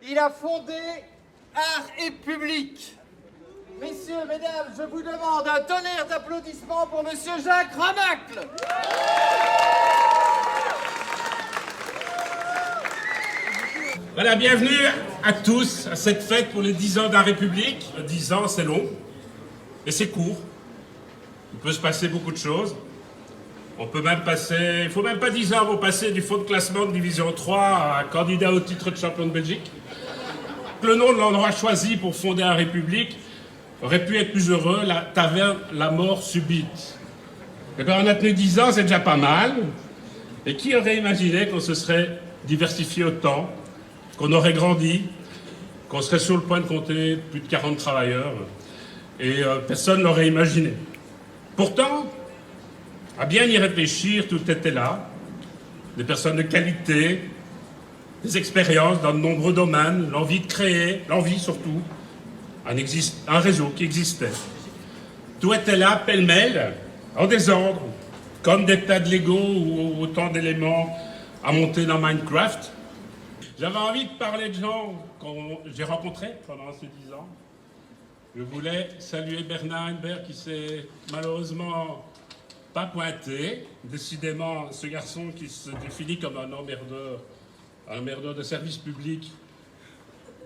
Il a fondé Art et Public. Messieurs, mesdames, je vous demande un tonnerre d'applaudissements pour Monsieur Jacques Ramacle. Voilà, bienvenue à tous à cette fête pour les 10 ans d'Art République. 10 ans, c'est long, et c'est court. Il peut se passer beaucoup de choses. On peut même passer, il faut même pas 10 ans pour passer du fond de classement de Division 3 à candidat au titre de champion de Belgique. Le nom de l'endroit choisi pour fonder Art République aurait pu être plus heureux, la taverne La Mort Subite. Eh bien, on a tenu 10 ans, c'est déjà pas mal. Et qui aurait imaginé qu'on se serait diversifié autant, qu'on aurait grandi, qu'on serait sur le point de compter plus de 40 travailleurs, et personne ne l'aurait imaginé. Pourtant, à bien y réfléchir, tout était là. Des personnes de qualité, des expériences dans de nombreux domaines, l'envie de créer, l'envie surtout, un réseau qui existait. Tout était là, pêle-mêle, en désordre, comme des tas de Lego ou autant d'éléments à monter dans Minecraft. J'avais envie de parler de gens que j'ai rencontrés pendant ces 10 ans. Je voulais saluer Bernard Henbert qui s'est malheureusement pas pointé. Décidément, ce garçon qui se définit comme un emmerdeur de service public,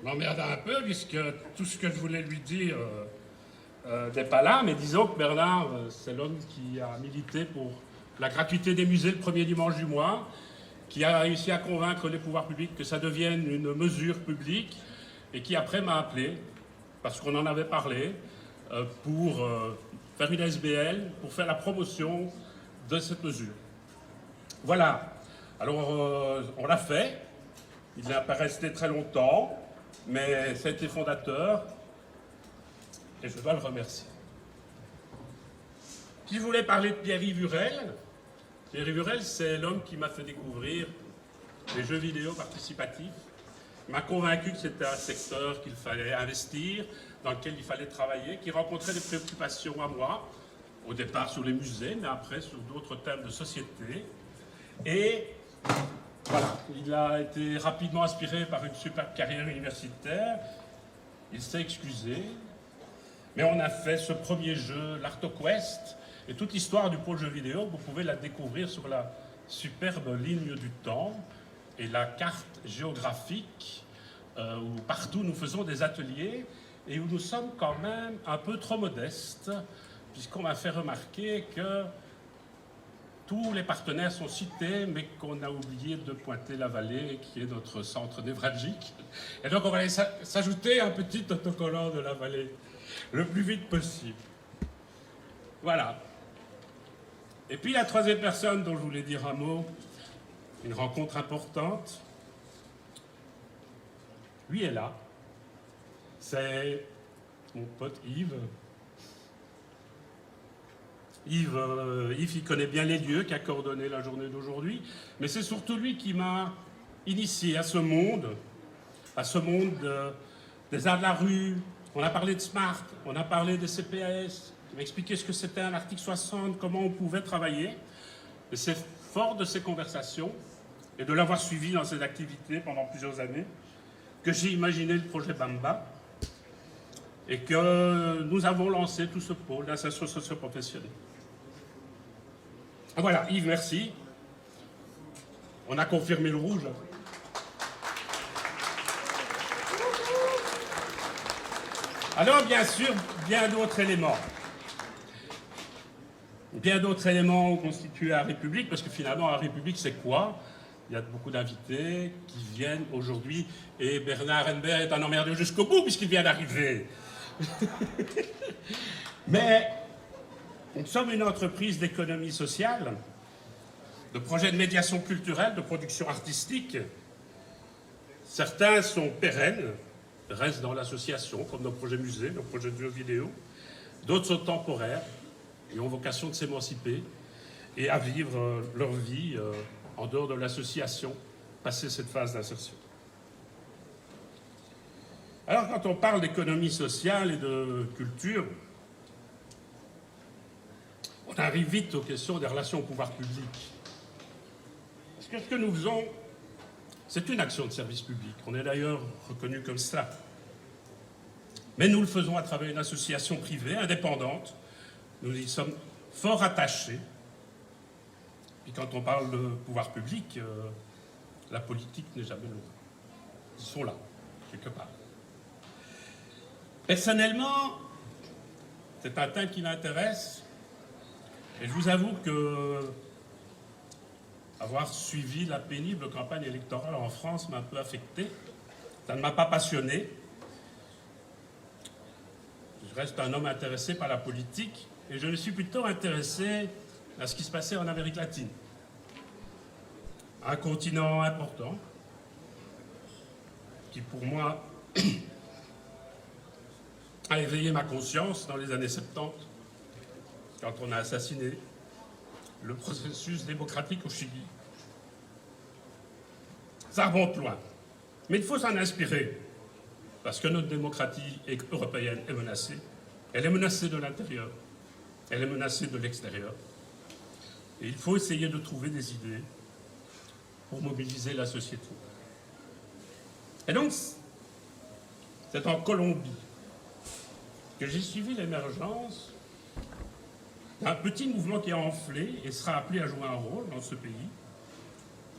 m'emmerde un peu puisque tout ce que je voulais lui dire n'est pas là. Mais disons que Bernard, c'est l'homme qui a milité pour la gratuité des musées le premier dimanche du mois, qui a réussi à convaincre les pouvoirs publics que ça devienne une mesure publique et qui après m'a appelé, parce qu'on en avait parlé, pour faire une SBL, pour faire la promotion de cette mesure. Voilà. Alors, on l'a fait. Il n'a pas resté très longtemps, mais ça a été fondateur et je dois le remercier. Qui voulait parler de Pierre-Yves Hurel? Pierre-Yves Hurel, c'est l'homme qui m'a fait découvrir les jeux vidéo participatifs. Il m'a convaincu que c'était un secteur qu'il fallait investir, dans lequel il fallait travailler, qui rencontrait des préoccupations à moi, au départ sur les musées, mais après sur d'autres thèmes de société. Et voilà, il a été rapidement inspiré par une superbe carrière universitaire. Il s'est excusé, mais on a fait ce premier jeu, l'ArtoQuest, et toute l'histoire du pôle jeux vidéo, vous pouvez la découvrir sur la superbe ligne du temps et la carte géographique où partout nous faisons des ateliers et où nous sommes quand même un peu trop modestes, puisqu'on m'a fait remarquer que tous les partenaires sont cités, mais qu'on a oublié de pointer la vallée, qui est notre centre névralgique. Et donc on va aller s'ajouter un petit autocollant de la vallée, le plus vite possible. Voilà. Et puis la troisième personne dont je voulais dire un mot, une rencontre importante, lui est là. C'est mon pote Yves. Yves, il connaît bien les lieux, qui a coordonné la journée d'aujourd'hui, mais c'est surtout lui qui m'a initié à ce monde des arts de la rue. On a parlé de Smart, on a parlé des CPAS, il m'a expliqué ce que c'était un article 60, comment on pouvait travailler. Et c'est fort de ces conversations et de l'avoir suivi dans ses activités pendant plusieurs années que j'ai imaginé le projet Bamba et que nous avons lancé tout ce pôle d'insertion socio-professionnelle. Voilà, Yves, merci. On a confirmé le rouge. Alors, bien sûr, bien d'autres éléments. Bien d'autres éléments ont constitué la République, parce que finalement, la République, c'est quoi? Il y a beaucoup d'invités qui viennent aujourd'hui, et Bernard Henbert est un emmerdeur jusqu'au bout, puisqu'il vient d'arriver. Mais nous sommes une entreprise d'économie sociale, de projets de médiation culturelle, de production artistique. Certains sont pérennes, restent dans l'association, comme nos projets musées, nos projets de jeux vidéo. D'autres sont temporaires et ont vocation de s'émanciper et à vivre leur vie en dehors de l'association, passer cette phase d'insertion. Alors, quand on parle d'économie sociale et de culture, on arrive vite aux questions des relations au pouvoir public. Parce que ce que nous faisons, C'est une action de service public. On est d'ailleurs reconnu comme cela. Mais nous le faisons à travers une association privée, indépendante. Nous y sommes fort attachés. Puis quand on parle de pouvoir public, la politique n'est jamais loin. Ils sont là, quelque part. Personnellement, c'est un thème qui m'intéresse. Et je vous avoue que avoir suivi la pénible campagne électorale en France m'a un peu affecté. Ça ne m'a pas passionné. Je reste un homme intéressé par la politique et je me suis plutôt intéressé à ce qui se passait en Amérique latine. Un continent important qui, pour moi, a éveillé ma conscience dans les années 70, quand on a assassiné le processus démocratique au Chili. Ça remonte loin. Mais il faut s'en inspirer, parce que notre démocratie européenne est menacée. Elle est menacée de l'intérieur, elle est menacée de l'extérieur. Et il faut essayer de trouver des idées pour mobiliser la société. Et donc, c'est en Colombie que j'ai suivi l'émergence d'un petit mouvement qui a enflé et sera appelé à jouer un rôle dans ce pays,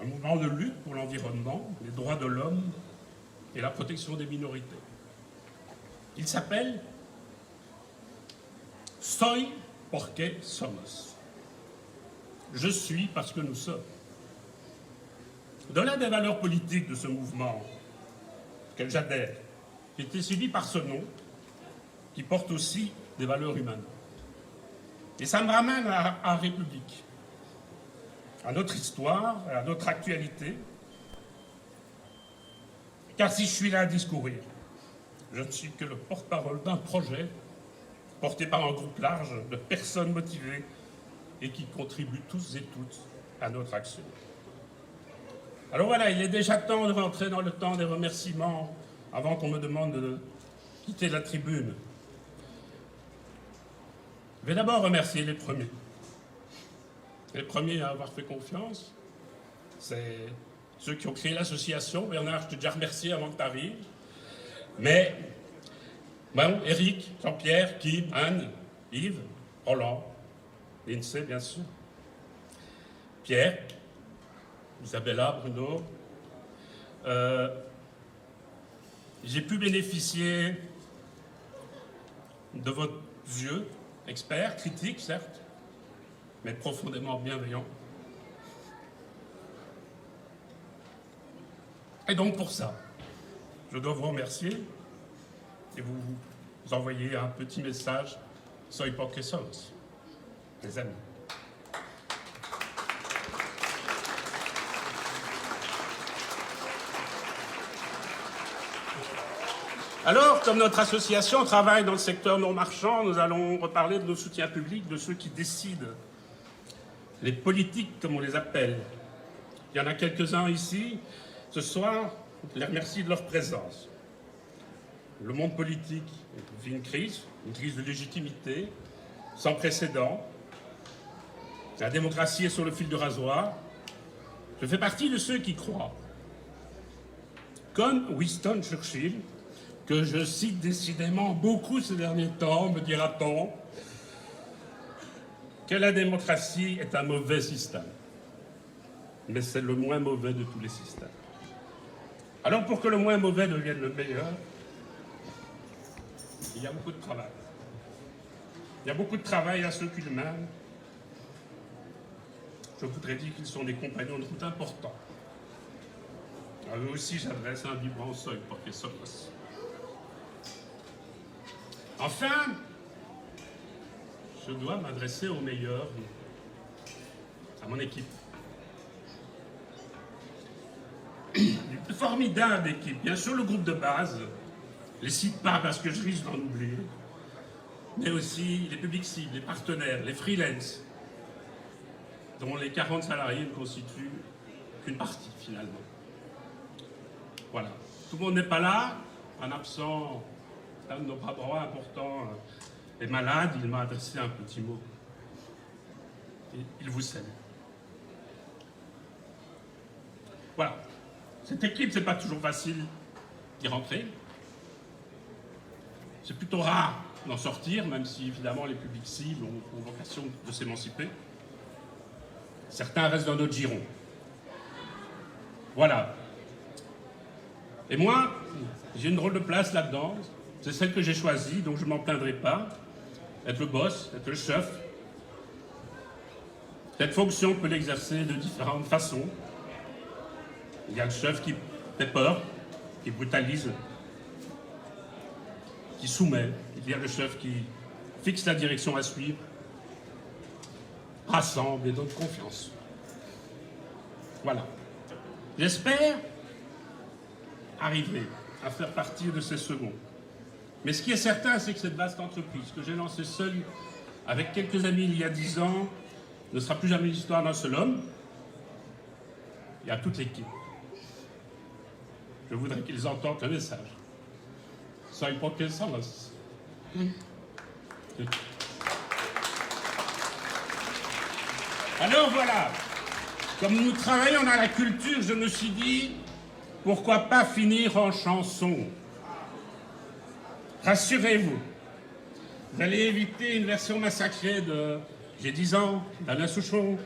un mouvement de lutte pour l'environnement, les droits de l'homme et la protection des minorités. Il s'appelle Soy porque somos. Je suis parce que nous sommes. Dans l'un des valeurs politiques de ce mouvement, auquel j'adhère, j'ai été suivi par ce nom, qui porte aussi des valeurs humaines. Et ça me ramène à République, à notre histoire, à notre actualité. Car si je suis là à discourir, je ne suis que le porte-parole d'un projet porté par un groupe large de personnes motivées et qui contribuent tous et toutes à notre action. Alors voilà, il est déjà temps de rentrer dans le temps des remerciements avant qu'on me demande de quitter la tribune. Je vais d'abord remercier les premiers. Les premiers à avoir fait confiance, c'est ceux qui ont créé l'association. Bernard, je t'ai déjà remercié avant que tu arrives. Mais, bon, Eric, Jean-Pierre, Kim, Anne, Yves, Roland, Lindsay, bien sûr, Pierre, Isabella, Bruno. J'ai pu bénéficier de votre yeux, expert, critique, certes, mais profondément bienveillant. Et donc pour ça, je dois vous remercier et vous envoyer un petit message. Soy porque somos, les amis. Alors, comme notre association travaille dans le secteur non marchand, nous allons reparler de nos soutiens publics, de ceux qui décident, les politiques comme on les appelle. Il y en a quelques-uns ici. Ce soir, je les remercie de leur présence. Le monde politique vit une crise de légitimité sans précédent. La démocratie est sur le fil du rasoir. Je fais partie de ceux qui croient, comme Winston Churchill, que je cite décidément beaucoup ces derniers temps, me dira-t-on, que la démocratie est un mauvais système. Mais c'est le moins mauvais de tous les systèmes. Alors pour que le moins mauvais devienne le meilleur, il y a beaucoup de travail. Il y a beaucoup de travail à ceux qui le mènent. Je voudrais dire qu'ils sont des compagnons de route importants. À eux aussi, j'adresse un vibrant seuil pour qu'ils soient. Enfin, je dois m'adresser aux meilleurs, à mon équipe. Une formidable équipe. Bien sûr, le groupe de base, je ne les cite pas parce que je risque d'en oublier, mais aussi les publics cibles, les partenaires, les freelances, dont les 40 salariés ne constituent qu'une partie, finalement. Voilà. Tout le monde n'est pas là. Un absent, un de nos bras importants, est malade. Il m'a adressé un petit mot. Et il vous salue. Voilà. Cette équipe, c'est pas toujours facile d'y rentrer. C'est plutôt rare d'en sortir, même si évidemment les publics cibles ont vocation de s'émanciper. Certains restent dans notre giron. Voilà. Et moi, j'ai une drôle de place là-dedans. C'est celle que j'ai choisie, donc je ne m'en plaindrai pas. Être le boss, être le chef. Cette fonction, on peut l'exercer de différentes façons. Il y a le chef qui fait peur, qui brutalise, qui soumet. Il y a le chef qui fixe la direction à suivre, rassemble et donne confiance. Voilà. J'espère arriver à faire partie de ces seconds. Mais ce qui est certain, c'est que cette vaste entreprise que j'ai lancée seule avec quelques amis il y a 10 ans ne sera plus jamais l'histoire d'un seul homme. Il y a toute l'équipe. Je voudrais qu'ils entendent le message. Soy porque somos. Alors voilà, comme nous travaillons dans la culture, je me suis dit, pourquoi pas finir en chanson? Rassurez-vous, vous allez éviter une version massacrée de « J'ai 10 ans », d'Alain Souchon,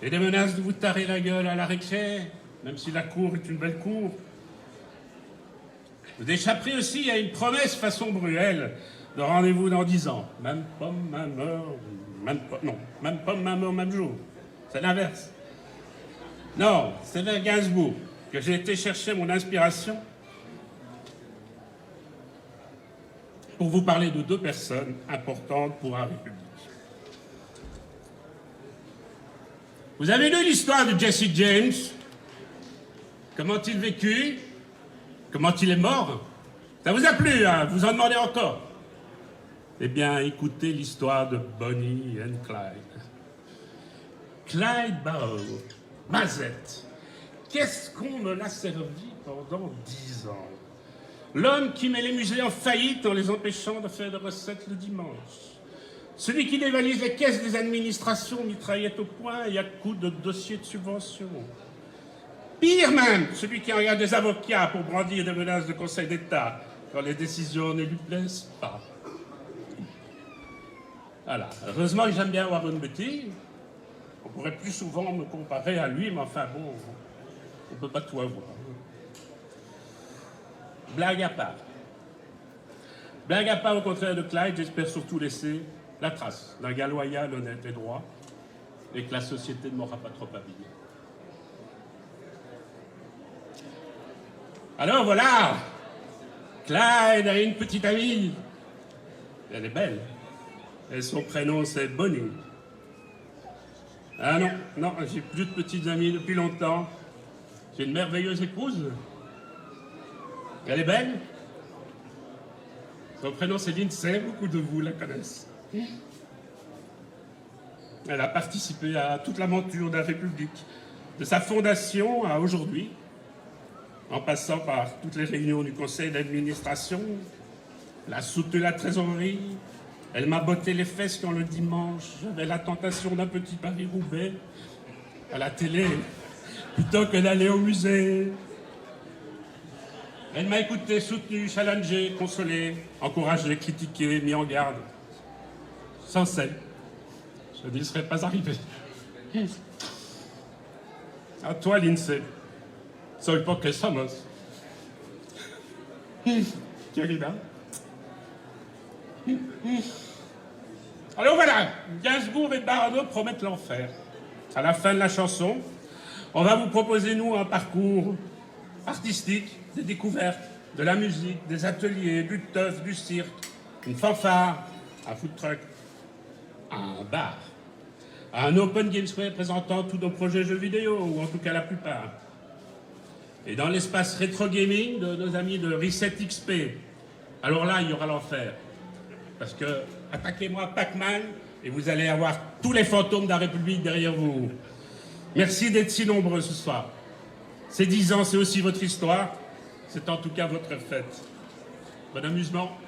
et des menaces de vous tarer la gueule à la récré, même si la cour est une belle cour. Vous échapperez aussi à une promesse façon Bruel de rendez-vous dans 10 ans. Même pomme, même heure, même pomme, même heure, même jour. C'est l'inverse. Non, c'est vers Gainsbourg que j'ai été chercher mon inspiration pour vous parler de 2 personnes importantes pour la République. Vous avez lu l'histoire de Jesse James? Comment il vécut? Comment il est mort? Ça vous a plu, hein? Vous en demandez encore? Eh bien, écoutez l'histoire de Bonnie and Clyde. Clyde Barrow, Mazette. Qu'est-ce qu'on me l'a servi pendant 10 ans? L'homme qui met les musées en faillite en les empêchant de faire de recettes le dimanche. Celui qui dévalise les caisses des administrations mitraillettes au poing et à coups de dossiers de subvention. Pire même, celui qui engage des avocats pour brandir des menaces de Conseil d'État quand les décisions ne lui plaisent pas. Voilà. Heureusement que j'aime bien Warren Beatty. On pourrait plus souvent me comparer à lui, mais enfin bon, on ne peut pas tout avoir. Blague à part. Blague à part, au contraire de Clyde, j'espère surtout laisser la trace d'un gars loyal, honnête et droit, et que la société ne m'aura pas trop habillé. Alors voilà, Clyde a une petite amie. Elle est belle. Et son prénom, c'est Bonnie. Ah non, j'ai plus de petites amies depuis longtemps. J'ai une merveilleuse épouse. Elle est belle. Son prénom, c'est Lindsay. Beaucoup de vous la connaissent. Elle a participé à toute l'aventure de la République, de sa fondation à aujourd'hui, en passant par toutes les réunions du conseil d'administration. Elle a soutenu la trésorerie. Elle m'a botté les fesses quand le dimanche, j'avais la tentation d'un petit Paris-Roubaix à la télé, plutôt que d'aller au musée. Elle m'a écouté, soutenu, challengé, consolé, encouragé, critiqué, mis en garde. Sans elle, je n'y serais pas arrivé. À toi, Lindsay. Soy porque somos. Querida. Alors voilà, Gainsbourg et Barano promettent l'enfer. À la fin de la chanson, on va vous proposer, nous, un parcours artistique, des découvertes, de la musique, des ateliers, du teuf, du cirque, une fanfare, un food truck, un bar, un open gamesway présentant tous nos projets jeux vidéo, ou en tout cas la plupart. Et dans l'espace rétro gaming de nos amis de Reset XP, alors là, il y aura l'enfer. Parce que, attaquez-moi Pac-Man, et vous allez avoir tous les fantômes de la République derrière vous. Merci d'être si nombreux ce soir. Ces 10 ans, c'est aussi votre histoire. C'est en tout cas votre fête. Bon amusement.